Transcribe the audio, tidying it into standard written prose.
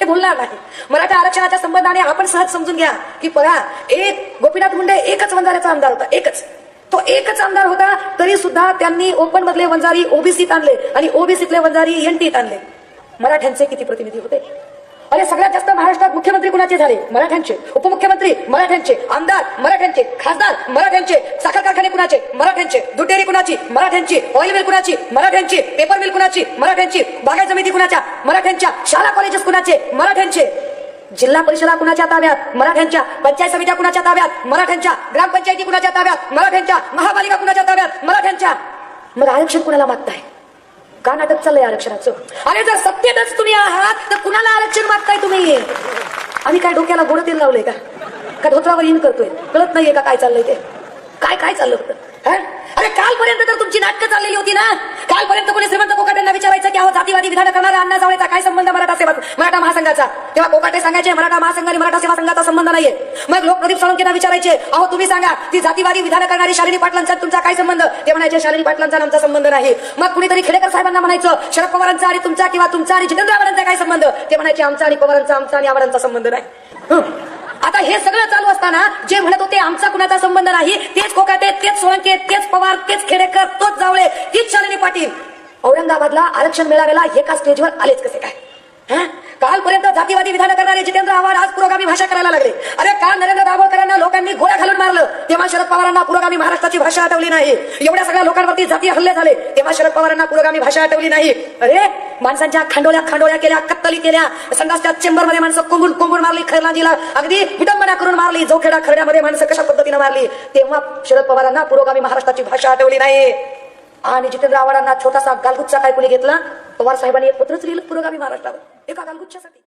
हे बोलणार नाही. मराठा आरक्षणाच्या संबंधाने आपण सहज समजून घ्या की बघा, एक गोपीनाथ मुंडे एकच वंजाऱ्याचा आमदार होता, एकच. तो एकच आमदार होता तरी सुद्धा त्यांनी ओपन मधले वंजारी ओबीसीत आणले आणि ओबीसीतले वंजारी एनटीत आणले. मराठ्यांचे किती प्रतिनिधी होते? अरे सगळ्यात जास्त महाराष्ट्रात मुख्यमंत्री कुणाचे झाले? मराठ्यांचे. उपमुख्यमंत्री मराठ्यांचे. आमदार मराठ्यांचे. खासदार मराठ्यांचे. साखर कारखाने कुणाचे? मराठ्यांचे. दूध डेअरी कुणाची? मराठ्यांची. ऑइल मिल कुणाची? मराठ्यांची. पेपर मिल कुणाची? मराठ्यांची. बागायत समिती कुणाच्या? मराठ्यांच्या. शाळा कॉलेजेस कुणाचे? मराठ्यांचे. जिल्हा परिषदा कुणाच्या ताब्यात? मराठ्यांच्या. पंचायत समित्या कुणाच्या ताब्यात? मराठ्यांच्या. ग्रामपंचायती कुणाच्या ताब्यात? मराठ्यांच्या. महापालिका कुणाच्या ताब्यात? मराठ्यांच्या. मग आरक्षण कुणाला मागताय? का नाटक चाललंय आरक्षणाचं? अरे जर सत्तेतच तुम्ही आहात तर कुणाला आरक्षण मागताय तुम्ही? आम्ही काय डोक्याला गोड तेल लावलंय का धोत्रावर इन करतोय? कळत नाहीये का काय चाललंय ते? काय चाललं होतं? अरे कालपर्यंत तर तुमची नाटकं चाललेली होती ना. कालपर्यंत कोणी श्रीमंत कोकाटेंना विचारायचं की अहो जातीवादी विधान करणाऱ्या अण्णा जावळेचा काय संबंध मराठा महासंघाचा? तेव्हा कोकाटे सांगायचे मराठा महासंघ आणि मराठा सेवा संघाचा संबंध नाहीये. मग लोक प्रदीप साळुंकेंना विचारायचे अहो तुम्ही सांगा ती जातीवादी विधान करणारी शालिनी पाटलांचा तुमचा काय संबंध? ते म्हणायचे शालिनी पाटलांचा आमचा संबंध नाही. मग कुणीतरी खेडेकर साहेबांना म्हणायचं शरद पवारांचा आणि तुमचा किंवा तुमचा आणि जितेंद्र आव्हाडांचा काय संबंध? ते म्हणायचे आमचा आणि पवारांचा, आमचा आणि आव्हाडांचा संबंध नाही. आता हे सगळं चालू असताना जे म्हणत होते आमचा कुणाचा संबंध नाही, तेच कोकाटे, तेच सोळंके, तेच पवार, तेच खेडेकर, तोच जावळे, तीच शालिनी पाटील औरंगाबादला आरक्षण मेळाव्याला एका स्टेजवर आलेच कसे काय? कालपर्यंत जातीवादी विधान करणारे जितेंद्र आव्हाड आज पुरोगामी भाषा करायला लागले. अरे काल नरेंद्र दाभोळकरांना लोकांनी गोळ्या घालून मारलं, तेव्हा शरद पवारांना पुरोगामी महाराष्ट्राची भाषा आठवली नाही. एवढ्या सगळ्या लोकांवरती जाती हल्ले झाले, तेव्हा शरद पवारांना पुरोगामी भाषा आठवली नाही. अरे माणसांच्या खांडोळ्या केल्या, कत्तली केल्या, संडासच्या चेंबरमध्ये माणसं कोंबून मारली, खैरलांजीला अगदी विडंबना करून मारली, जोखेडा खरड्यामध्ये माणसं कशा पद्धतीने मारली, तेव्हा शरद पवारांना पुरोगामी महाराष्ट्राची भाषा आठवली नाही. आणि जितेंद्र आव्हाडांना छोटासा गालगुच्चा काय कोणी घेतला? पवार साहेबांनी एक पत्रच लिहिलं पुरोगामी महाराष्ट्रावर एका गालगुच्च्यासाठी.